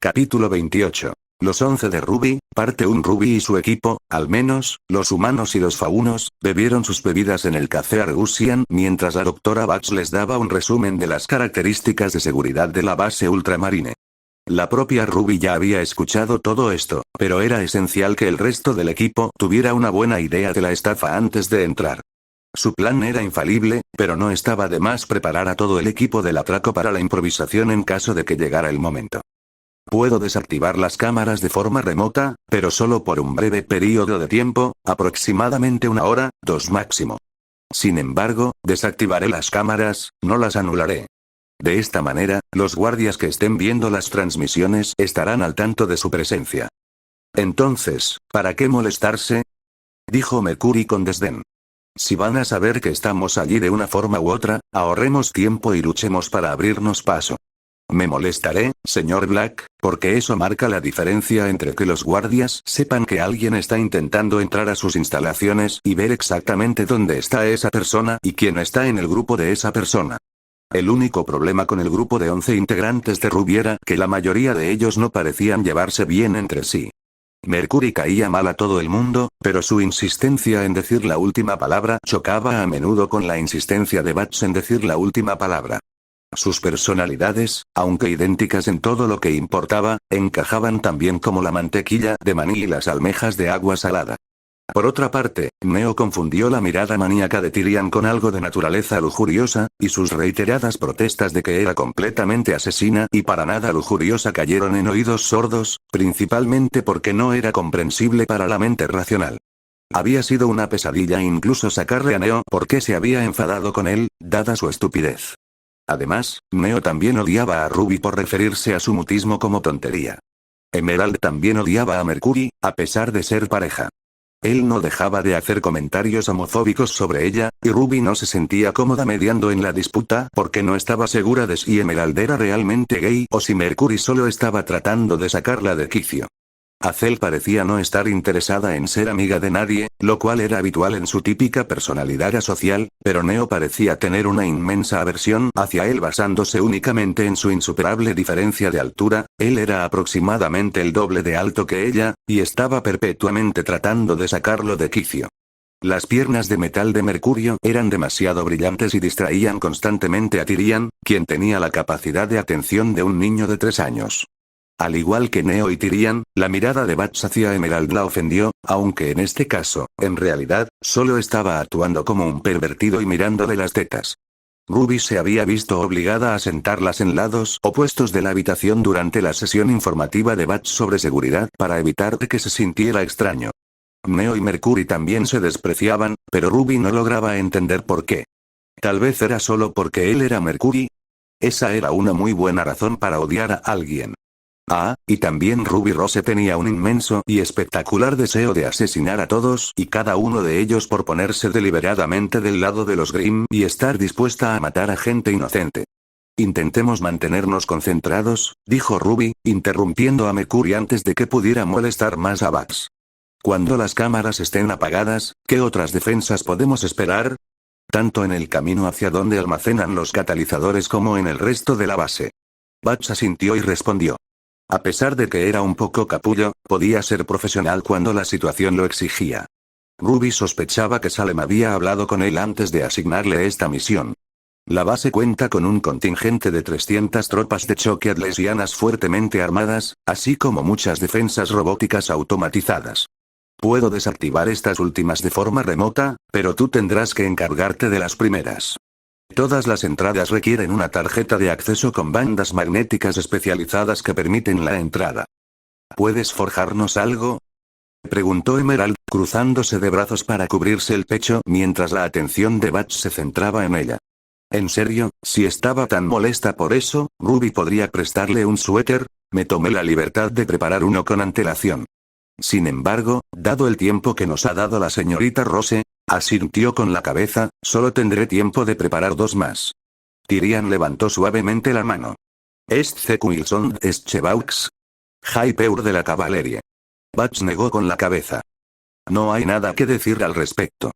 Capítulo 28. Los 11 de Ruby, parte 1. Ruby y su equipo, al menos, los humanos y los faunos, bebieron sus bebidas en el café Argusian mientras la doctora Bax les daba un resumen de las características de seguridad de la base ultramarine. La propia Ruby ya había escuchado todo esto, pero era esencial que el resto del equipo tuviera una buena idea de la estafa antes de entrar. Su plan era infalible, pero no estaba de más preparar a todo el equipo del atraco para la improvisación en caso de que llegara el momento. Puedo desactivar las cámaras de forma remota, pero solo por un breve período de tiempo, aproximadamente 1 hora, 2 máximo. Sin embargo, desactivaré las cámaras, no las anularé. De esta manera, los guardias que estén viendo las transmisiones estarán al tanto de su presencia. Entonces, ¿para qué molestarse?, dijo Mercury con desdén. Si van a saber que estamos allí de una forma u otra, ahorremos tiempo y luchemos para abrirnos paso. Me molestaré, señor Black, porque eso marca la diferencia entre que los guardias sepan que alguien está intentando entrar a sus instalaciones y ver exactamente dónde está esa persona y quién está en el grupo de esa persona. El único problema con el grupo de 11 integrantes de Ruby era que la mayoría de ellos no parecían llevarse bien entre sí. Mercury caía mal a todo el mundo, pero su insistencia en decir la última palabra chocaba a menudo con la insistencia de Bats en decir la última palabra. Sus personalidades, aunque idénticas en todo lo que importaba, encajaban tan bien como la mantequilla de maní y las almejas de agua salada. Por otra parte, Neo confundió la mirada maníaca de Tyrian con algo de naturaleza lujuriosa, y sus reiteradas protestas de que era completamente asesina y para nada lujuriosa cayeron en oídos sordos, principalmente porque no era comprensible para la mente racional. Había sido una pesadilla incluso sacarle a Neo por qué se había enfadado con él, dada su estupidez. Además, Neo también odiaba a Ruby por referirse a su mutismo como tontería. Emerald también odiaba a Mercury, a pesar de ser pareja. Él no dejaba de hacer comentarios homofóbicos sobre ella, y Ruby no se sentía cómoda mediando en la disputa porque no estaba segura de si Emerald era realmente gay o si Mercury solo estaba tratando de sacarla de quicio. Hazel parecía no estar interesada en ser amiga de nadie, lo cual era habitual en su típica personalidad asocial, pero Neo parecía tener una inmensa aversión hacia él basándose únicamente en su insuperable diferencia de altura. Él era aproximadamente el doble de alto que ella, y estaba perpetuamente tratando de sacarlo de quicio. Las piernas de metal de Mercurio eran demasiado brillantes y distraían constantemente a Tyrian, quien tenía la capacidad de atención de un niño de 3 años. Al igual que Neo y Tyrian, la mirada de Bats hacia Emerald la ofendió, aunque en este caso, en realidad, solo estaba actuando como un pervertido y mirándole las tetas. Ruby se había visto obligada a sentarlas en lados opuestos de la habitación durante la sesión informativa de Bats sobre seguridad para evitar que se sintiera extraño. Neo y Mercury también se despreciaban, pero Ruby no lograba entender por qué. Tal vez era solo porque él era Mercury. Esa era una muy buena razón para odiar a alguien. Y también Ruby Rose tenía un inmenso y espectacular deseo de asesinar a todos y cada uno de ellos por ponerse deliberadamente del lado de los Grimm y estar dispuesta a matar a gente inocente. Intentemos mantenernos concentrados, dijo Ruby, interrumpiendo a Mercury antes de que pudiera molestar más a Bax. Cuando las cámaras estén apagadas, ¿qué otras defensas podemos esperar? Tanto en el camino hacia donde almacenan los catalizadores como en el resto de la base. Bax asintió y respondió. A pesar de que era un poco capullo, podía ser profesional cuando la situación lo exigía. Ruby sospechaba que Salem había hablado con él antes de asignarle esta misión. La base cuenta con un contingente de 300 tropas de choque atlesianas fuertemente armadas, así como muchas defensas robóticas automatizadas. Puedo desactivar estas últimas de forma remota, pero tú tendrás que encargarte de las primeras. Todas las entradas requieren una tarjeta de acceso con bandas magnéticas especializadas que permiten la entrada. ¿Puedes forjarnos algo?, preguntó Emerald, cruzándose de brazos para cubrirse el pecho mientras la atención de Bats se centraba en ella. En serio, si estaba tan molesta por eso, Ruby podría prestarle un suéter. Me tomé la libertad de preparar uno con antelación. Sin embargo, dado el tiempo que nos ha dado la señorita Rose, asintió con la cabeza, solo tendré tiempo de preparar 2 más. Tyrian levantó suavemente la mano. ¿Est Wilson Chevaux? Hypeur de la caballería. Bats negó con la cabeza. No hay nada que decir al respecto.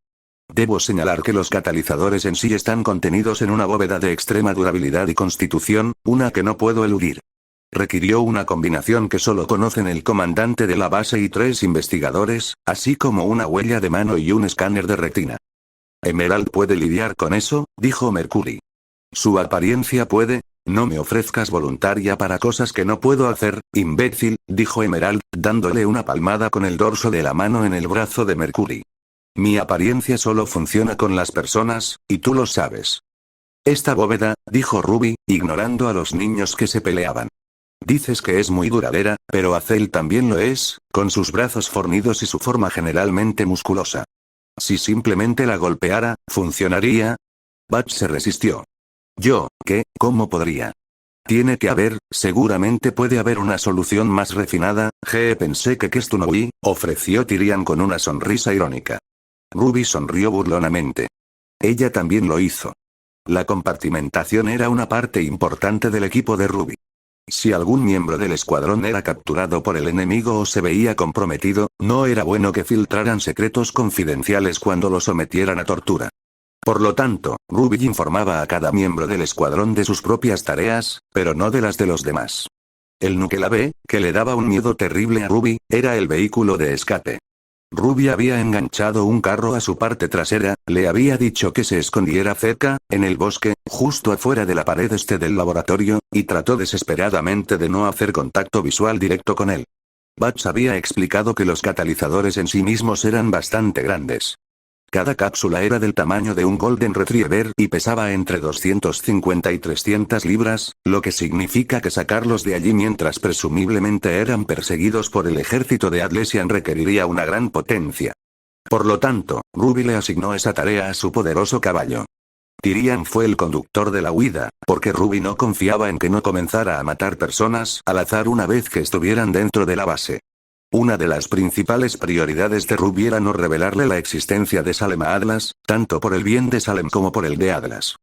Debo señalar que los catalizadores en sí están contenidos en una bóveda de extrema durabilidad y constitución, una que no puedo eludir. Requirió una combinación que solo conocen el comandante de la base y 3 investigadores, así como una huella de mano y un escáner de retina. Emerald puede lidiar con eso, dijo Mercury. Su apariencia puede. No me ofrezcas voluntaria para cosas que no puedo hacer, imbécil, dijo Emerald, dándole una palmada con el dorso de la mano en el brazo de Mercury. Mi apariencia solo funciona con las personas, y tú lo sabes. Esta bóveda, dijo Ruby, ignorando a los niños que se peleaban. Dices que es muy duradera, pero Azel también lo es, con sus brazos fornidos y su forma generalmente musculosa. Si simplemente la golpeara, ¿funcionaría? Batch se resistió. Yo, ¿qué? ¿Cómo podría? Tiene que haber, seguramente puede haber una solución más refinada, pensé que Kestunoi, ofreció Tyrian con una sonrisa irónica. Ruby sonrió burlonamente. Ella también lo hizo. La compartimentación era una parte importante del equipo de Ruby. Si algún miembro del escuadrón era capturado por el enemigo o se veía comprometido, no era bueno que filtraran secretos confidenciales cuando lo sometieran a tortura. Por lo tanto, Ruby informaba a cada miembro del escuadrón de sus propias tareas, pero no de las de los demás. El Nukelave, que le daba un miedo terrible a Ruby, era el vehículo de escape. Ruby había enganchado un carro a su parte trasera, le había dicho que se escondiera cerca, en el bosque, justo afuera de la pared este del laboratorio, y trató desesperadamente de no hacer contacto visual directo con él. Batch había explicado que los catalizadores en sí mismos eran bastante grandes. Cada cápsula era del tamaño de un Golden Retriever y pesaba entre 250 y 300 libras, lo que significa que sacarlos de allí mientras presumiblemente eran perseguidos por el ejército de Adlesian requeriría una gran potencia. Por lo tanto, Ruby le asignó esa tarea a su poderoso caballo. Tyrian fue el conductor de la huida, porque Ruby no confiaba en que no comenzara a matar personas al azar una vez que estuvieran dentro de la base. Una de las principales prioridades de Ruby era no revelarle la existencia de Salem a Atlas, tanto por el bien de Salem como por el de Atlas.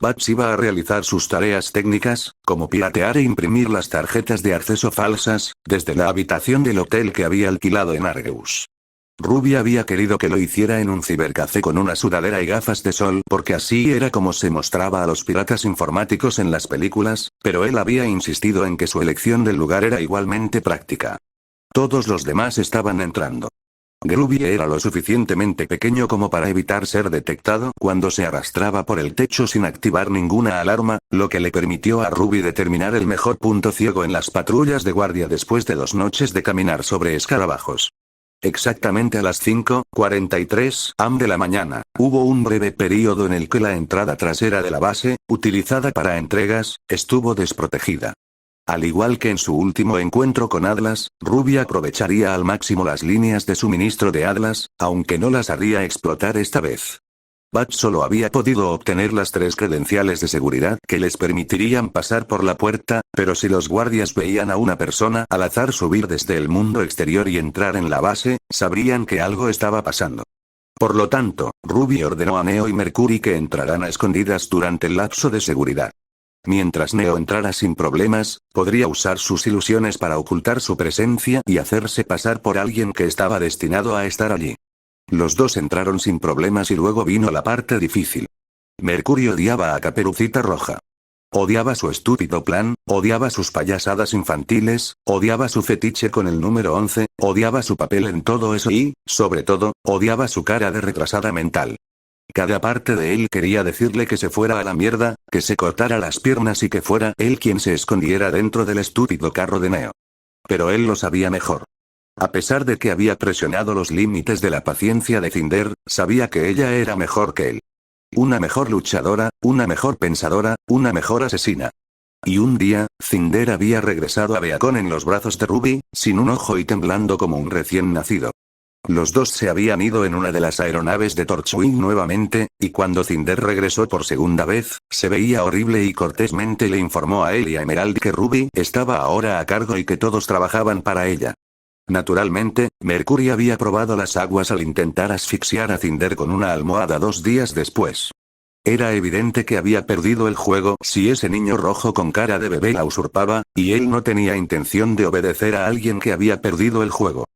Batch iba a realizar sus tareas técnicas, como piratear e imprimir las tarjetas de acceso falsas, desde la habitación del hotel que había alquilado en Argeus. Ruby había querido que lo hiciera en un cibercafé con una sudadera y gafas de sol porque así era como se mostraba a los piratas informáticos en las películas, pero él había insistido en que su elección del lugar era igualmente práctica. Todos los demás estaban entrando. Ruby era lo suficientemente pequeño como para evitar ser detectado cuando se arrastraba por el techo sin activar ninguna alarma, lo que le permitió a Ruby determinar el mejor punto ciego en las patrullas de guardia después de 2 noches de caminar sobre escarabajos. Exactamente a las 5:43 am de la mañana, hubo un breve período en el que la entrada trasera de la base, utilizada para entregas, estuvo desprotegida. Al igual que en su último encuentro con Atlas, Ruby aprovecharía al máximo las líneas de suministro de Atlas, aunque no las haría explotar esta vez. Batch solo había podido obtener las 3 credenciales de seguridad que les permitirían pasar por la puerta, pero si los guardias veían a una persona al azar subir desde el mundo exterior y entrar en la base, sabrían que algo estaba pasando. Por lo tanto, Ruby ordenó a Neo y Mercury que entraran a escondidas durante el lapso de seguridad. Mientras Neo entrara sin problemas, podría usar sus ilusiones para ocultar su presencia y hacerse pasar por alguien que estaba destinado a estar allí. Los dos entraron sin problemas y luego vino la parte difícil. Mercury odiaba a Caperucita Roja. Odiaba su estúpido plan, odiaba sus payasadas infantiles, odiaba su fetiche con el número 11, odiaba su papel en todo eso y, sobre todo, odiaba su cara de retrasada mental. Cada parte de él quería decirle que se fuera a la mierda, que se cortara las piernas y que fuera él quien se escondiera dentro del estúpido carro de Neo. Pero él lo sabía mejor. A pesar de que había presionado los límites de la paciencia de Cinder, sabía que ella era mejor que él. Una mejor luchadora, una mejor pensadora, una mejor asesina. Y un día, Cinder había regresado a Beacon en los brazos de Ruby, sin un ojo y temblando como un recién nacido. Los dos se habían ido en una de las aeronaves de Torchwind nuevamente, y cuando Cinder regresó por segunda vez, se veía horrible y cortésmente le informó a él y a Emerald que Ruby estaba ahora a cargo y que todos trabajaban para ella. Naturalmente, Mercury había probado las aguas al intentar asfixiar a Cinder con una almohada 2 días después. Era evidente que había perdido el juego si ese niño rojo con cara de bebé la usurpaba, y él no tenía intención de obedecer a alguien que había perdido el juego.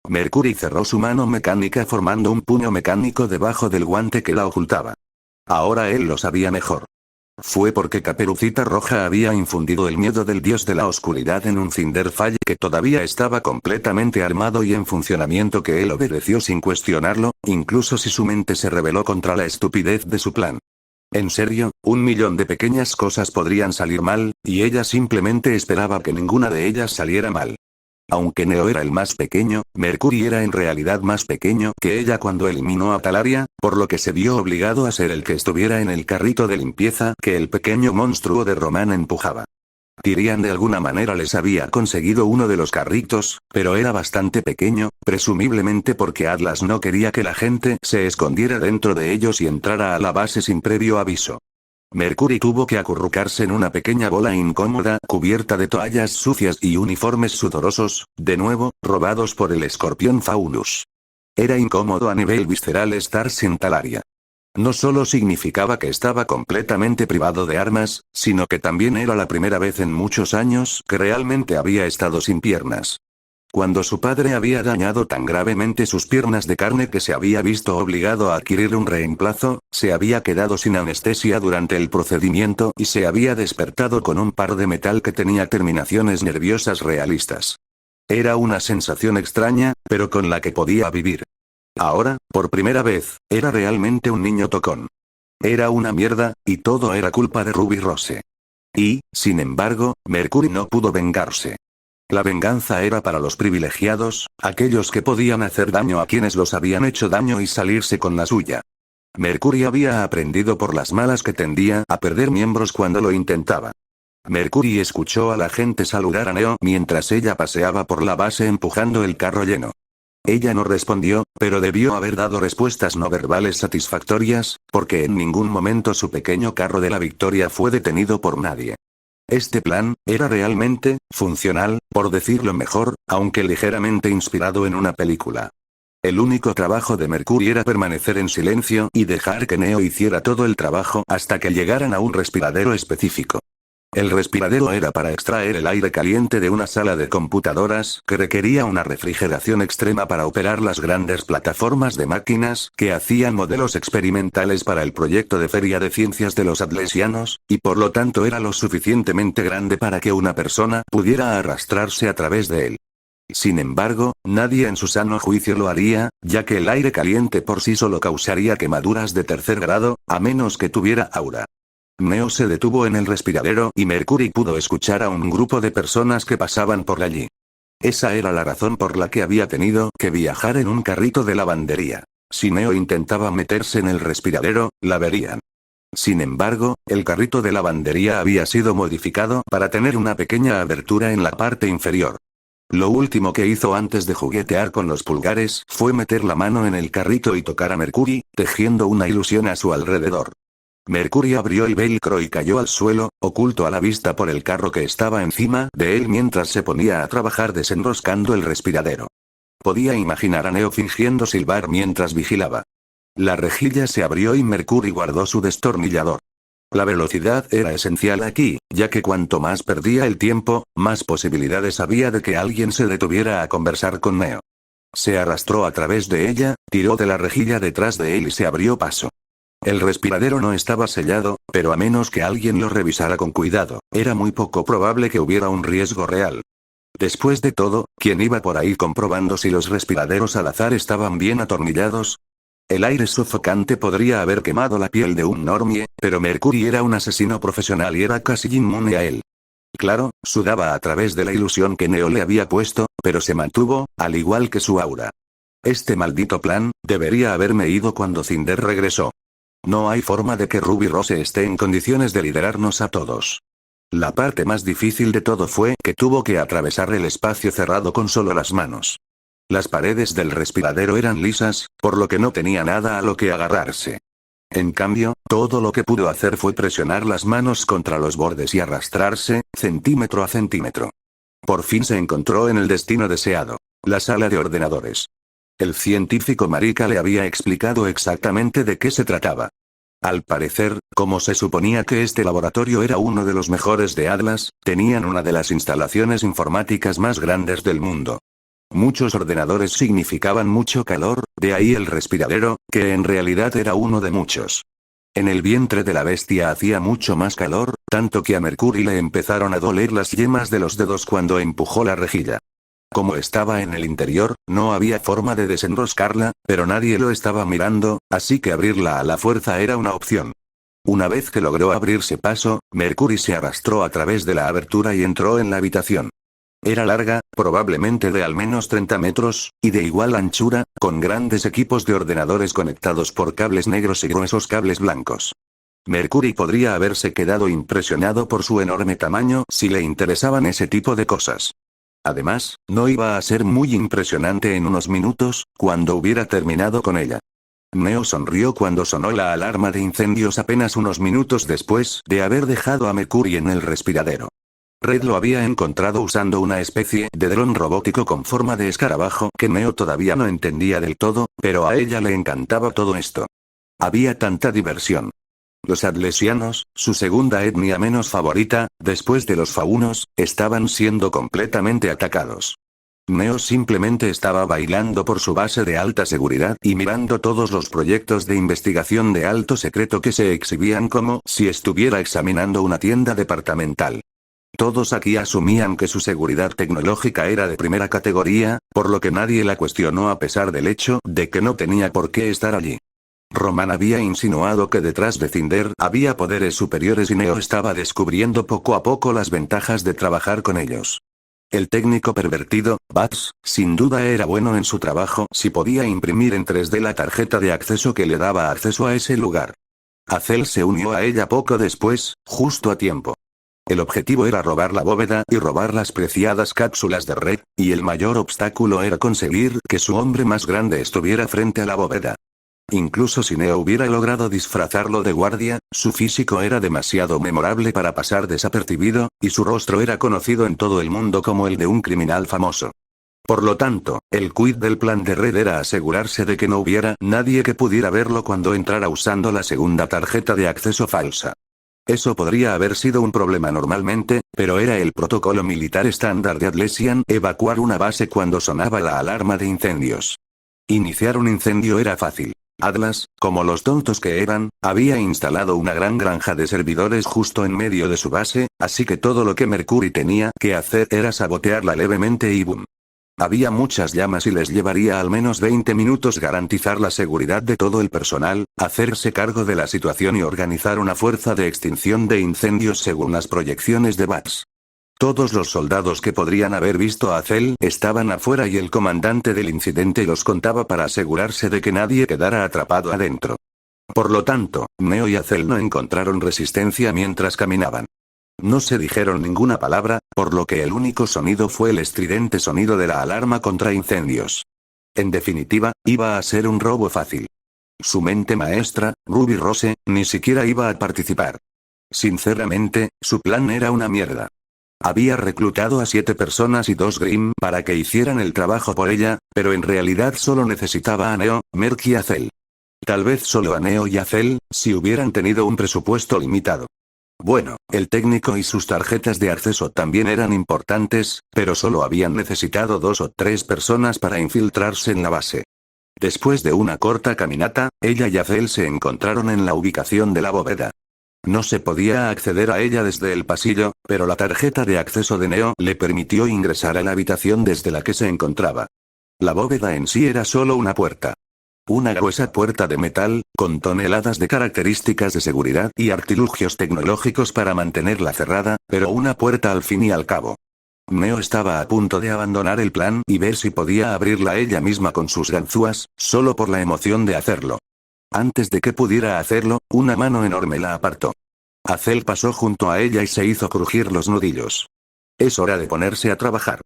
Mercury cerró su mano mecánica formando un puño mecánico debajo del guante que la ocultaba. Ahora él lo sabía mejor. Fue porque Caperucita Roja había infundido el miedo del dios de la oscuridad en un Cinderfall que todavía estaba completamente armado y en funcionamiento, que él obedeció sin cuestionarlo, incluso si su mente se rebeló contra la estupidez de su plan. En serio, 1.000.000 de pequeñas cosas podrían salir mal, y ella simplemente esperaba que ninguna de ellas saliera mal. Aunque Neo era el más pequeño, Mercury era en realidad más pequeño que ella cuando eliminó a Talaria, por lo que se vio obligado a ser el que estuviera en el carrito de limpieza que el pequeño monstruo de Román empujaba. Tyrian de alguna manera les había conseguido uno de los carritos, pero era bastante pequeño, presumiblemente porque Atlas no quería que la gente se escondiera dentro de ellos y entrara a la base sin previo aviso. Mercury tuvo que acurrucarse en una pequeña bola incómoda cubierta de toallas sucias y uniformes sudorosos, de nuevo, robados por el escorpión Faunus. Era incómodo a nivel visceral estar sin Talaria. No solo significaba que estaba completamente privado de armas, sino que también era la primera vez en muchos años que realmente había estado sin piernas. Cuando su padre había dañado tan gravemente sus piernas de carne que se había visto obligado a adquirir un reemplazo, se había quedado sin anestesia durante el procedimiento y se había despertado con un par de metal que tenía terminaciones nerviosas realistas. Era una sensación extraña, pero con la que podía vivir. Ahora, por primera vez, era realmente un niño tocón. Era una mierda, y todo era culpa de Ruby Rose. Y, sin embargo, Mercury no pudo vengarse. La venganza era para los privilegiados, aquellos que podían hacer daño a quienes los habían hecho daño y salirse con la suya. Mercury había aprendido por las malas que tendía a perder miembros cuando lo intentaba. Mercury escuchó a la gente saludar a Neo mientras ella paseaba por la base empujando el carro lleno. Ella no respondió, pero debió haber dado respuestas no verbales satisfactorias, porque en ningún momento su pequeño carro de la victoria fue detenido por nadie. Este plan era realmente funcional, por decirlo mejor, aunque ligeramente inspirado en una película. El único trabajo de Mercury era permanecer en silencio y dejar que Neo hiciera todo el trabajo hasta que llegaran a un respiradero específico. El respiradero era para extraer el aire caliente de una sala de computadoras que requería una refrigeración extrema para operar las grandes plataformas de máquinas que hacían modelos experimentales para el proyecto de Feria de Ciencias de los Atlesianos, y por lo tanto era lo suficientemente grande para que una persona pudiera arrastrarse a través de él. Sin embargo, nadie en su sano juicio lo haría, ya que el aire caliente por sí solo causaría quemaduras de tercer grado, a menos que tuviera aura. Neo se detuvo en el respiradero y Mercury pudo escuchar a un grupo de personas que pasaban por allí. Esa era la razón por la que había tenido que viajar en un carrito de lavandería. Si Neo intentaba meterse en el respiradero, la verían. Sin embargo, el carrito de lavandería había sido modificado para tener una pequeña abertura en la parte inferior. Lo último que hizo antes de juguetear con los pulgares fue meter la mano en el carrito y tocar a Mercury, tejiendo una ilusión a su alrededor. Mercury abrió el velcro y cayó al suelo, oculto a la vista por el carro que estaba encima de él mientras se ponía a trabajar desenroscando el respiradero. Podía imaginar a Neo fingiendo silbar mientras vigilaba. La rejilla se abrió y Mercury guardó su destornillador. La velocidad era esencial aquí, ya que cuanto más perdía el tiempo, más posibilidades había de que alguien se detuviera a conversar con Neo. Se arrastró a través de ella, tiró de la rejilla detrás de él y se abrió paso. El respiradero no estaba sellado, pero a menos que alguien lo revisara con cuidado, era muy poco probable que hubiera un riesgo real. Después de todo, ¿quién iba por ahí comprobando si los respiraderos al azar estaban bien atornillados? El aire sofocante podría haber quemado la piel de un normie, pero Mercury era un asesino profesional y era casi inmune a él. Claro, sudaba a través de la ilusión que Neo le había puesto, pero se mantuvo, al igual que su aura. Este maldito plan, debería haberme ido cuando Cinder regresó. No hay forma de que Ruby Rose esté en condiciones de liderarnos a todos. La parte más difícil de todo fue que tuvo que atravesar el espacio cerrado con solo las manos. Las paredes del respiradero eran lisas, por lo que no tenía nada a lo que agarrarse. En cambio, todo lo que pudo hacer fue presionar las manos contra los bordes y arrastrarse, centímetro a centímetro. Por fin se encontró en el destino deseado: la sala de ordenadores. El científico marica le había explicado exactamente de qué se trataba. Al parecer, como se suponía que este laboratorio era uno de los mejores de Atlas, tenían una de las instalaciones informáticas más grandes del mundo. Muchos ordenadores significaban mucho calor, de ahí el respiradero, que en realidad era uno de muchos. En el vientre de la bestia hacía mucho más calor, tanto que a Mercury le empezaron a doler las yemas de los dedos cuando empujó la rejilla. Como estaba en el interior, no había forma de desenroscarla, pero nadie lo estaba mirando, así que abrirla a la fuerza era una opción. Una vez que logró abrirse paso, Mercury se arrastró a través de la abertura y entró en la habitación. Era larga, probablemente de al menos 30 metros, y de igual anchura, con grandes equipos de ordenadores conectados por cables negros y gruesos cables blancos. Mercury podría haberse quedado impresionado por su enorme tamaño si le interesaban ese tipo de cosas. Además, no iba a ser muy impresionante en unos minutos, cuando hubiera terminado con ella. Neo sonrió cuando sonó la alarma de incendios apenas unos minutos después de haber dejado a Mercury en el respiradero. Red lo había encontrado usando una especie de dron robótico con forma de escarabajo que Neo todavía no entendía del todo, pero a ella le encantaba todo esto. Había tanta diversión. Los adlesianos, su segunda etnia menos favorita, después de los faunos, estaban siendo completamente atacados. Neo simplemente estaba bailando por su base de alta seguridad y mirando todos los proyectos de investigación de alto secreto que se exhibían como si estuviera examinando una tienda departamental. Todos aquí asumían que su seguridad tecnológica era de primera categoría, por lo que nadie la cuestionó a pesar del hecho de que no tenía por qué estar allí. Roman había insinuado que detrás de Cinder había poderes superiores y Neo estaba descubriendo poco a poco las ventajas de trabajar con ellos. El técnico pervertido, Bats, sin duda era bueno en su trabajo si podía imprimir en 3D la tarjeta de acceso que le daba acceso a ese lugar. Azel se unió a ella poco después, justo a tiempo. El objetivo era robar la bóveda y robar las preciadas cápsulas de Red, y el mayor obstáculo era conseguir que su hombre más grande estuviera frente a la bóveda. Incluso si Neo hubiera logrado disfrazarlo de guardia, su físico era demasiado memorable para pasar desapercibido, y su rostro era conocido en todo el mundo como el de un criminal famoso. Por lo tanto, el quid del plan de Red era asegurarse de que no hubiera nadie que pudiera verlo cuando entrara usando la segunda tarjeta de acceso falsa. Eso podría haber sido un problema normalmente, pero era el protocolo militar estándar de Adlesian evacuar una base cuando sonaba la alarma de incendios. Iniciar un incendio era fácil. Atlas, como los tontos que eran, había instalado una gran granja de servidores justo en medio de su base, así que todo lo que Mercury tenía que hacer era sabotearla levemente y boom. Había muchas llamas y les llevaría al menos 20 minutos garantizar la seguridad de todo el personal, hacerse cargo de la situación y organizar una fuerza de extinción de incendios según las proyecciones de Bats. Todos los soldados que podrían haber visto a Azel estaban afuera y el comandante del incidente los contaba para asegurarse de que nadie quedara atrapado adentro. Por lo tanto, Neo y Azel no encontraron resistencia mientras caminaban. No se dijeron ninguna palabra, por lo que el único sonido fue el estridente sonido de la alarma contra incendios. En definitiva, iba a ser un robo fácil. Su mente maestra, Ruby Rose, ni siquiera iba a participar. Sinceramente, su plan era una mierda. Había reclutado a 7 personas y 2 Grimm para que hicieran el trabajo por ella, pero en realidad solo necesitaba a Neo, Merc y Azel. Tal vez solo a Neo y Azel, si hubieran tenido un presupuesto limitado. Bueno, el técnico y sus tarjetas de acceso también eran importantes, pero solo habían necesitado 2 o 3 personas para infiltrarse en la base. Después de una corta caminata, ella y Azel se encontraron en la ubicación de la bóveda. No se podía acceder a ella desde el pasillo, pero la tarjeta de acceso de Neo le permitió ingresar a la habitación desde la que se encontraba. La bóveda en sí era solo una puerta. Una gruesa puerta de metal, con toneladas de características de seguridad y artilugios tecnológicos para mantenerla cerrada, pero una puerta al fin y al cabo. Neo estaba a punto de abandonar el plan y ver si podía abrirla ella misma con sus ganzúas, solo por la emoción de hacerlo. Antes de que pudiera hacerlo, una mano enorme la apartó. Azel pasó junto a ella y se hizo crujir los nudillos. Es hora de ponerse a trabajar.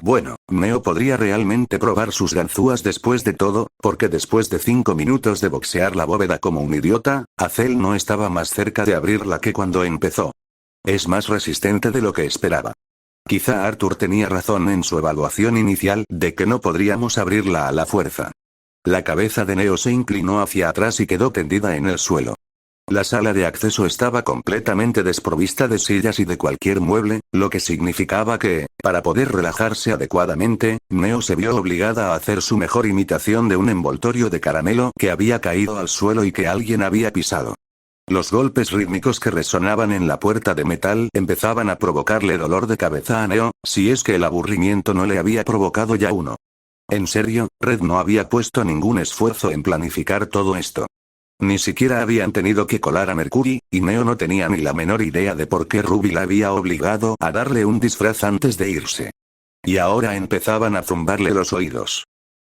Bueno, Neo podría realmente probar sus ganzúas después de todo, porque después de 5 minutos de boxear la bóveda como un idiota, Azel no estaba más cerca de abrirla que cuando empezó. Es más resistente de lo que esperaba. Quizá Arthur tenía razón en su evaluación inicial de que no podríamos abrirla a la fuerza. La cabeza de Neo se inclinó hacia atrás y quedó tendida en el suelo. La sala de acceso estaba completamente desprovista de sillas y de cualquier mueble, lo que significaba que, para poder relajarse adecuadamente, Neo se vio obligada a hacer su mejor imitación de un envoltorio de caramelo que había caído al suelo y que alguien había pisado. Los golpes rítmicos que resonaban en la puerta de metal empezaban a provocarle dolor de cabeza a Neo, si es que el aburrimiento no le había provocado ya uno. En serio, Red no había puesto ningún esfuerzo en planificar todo esto. Ni siquiera habían tenido que colar a Mercury, y Neo no tenía ni la menor idea de por qué Ruby la había obligado a darle un disfraz antes de irse. Y ahora empezaban a zumbarle los oídos.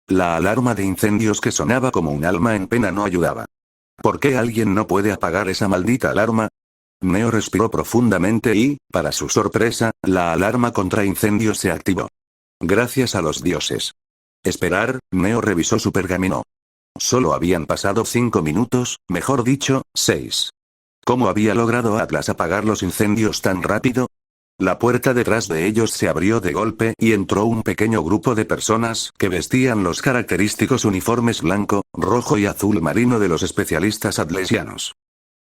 La alarma de incendios que sonaba como un alma en pena no ayudaba. ¿Por qué alguien no puede apagar esa maldita alarma? Neo respiró profundamente y, para su sorpresa, la alarma contra incendios se activó. Gracias a los dioses. Esperar, Neo revisó su pergamino. Solo habían pasado 5 minutos, mejor dicho, 6. ¿Cómo había logrado Atlas apagar los incendios tan rápido? La puerta detrás de ellos se abrió de golpe y entró un pequeño grupo de personas que vestían los característicos uniformes blanco, rojo y azul marino de los especialistas atlesianos.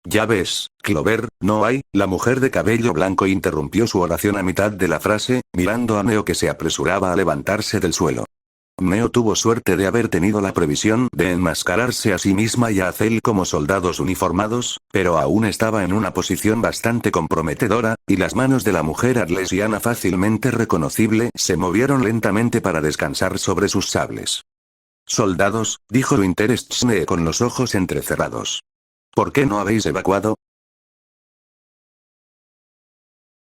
Ya ves, Clover, no hay, la mujer de cabello blanco interrumpió su oración a mitad de la frase, mirando a Neo que se apresuraba a levantarse del suelo. Neo tuvo suerte de haber tenido la previsión de enmascararse a sí misma y a Azel como soldados uniformados, pero aún estaba en una posición bastante comprometedora, y las manos de la mujer atlesiana fácilmente reconocible se movieron lentamente para descansar sobre sus sables. Soldados, dijo Winter Schnee con los ojos entrecerrados. ¿Por qué no habéis evacuado?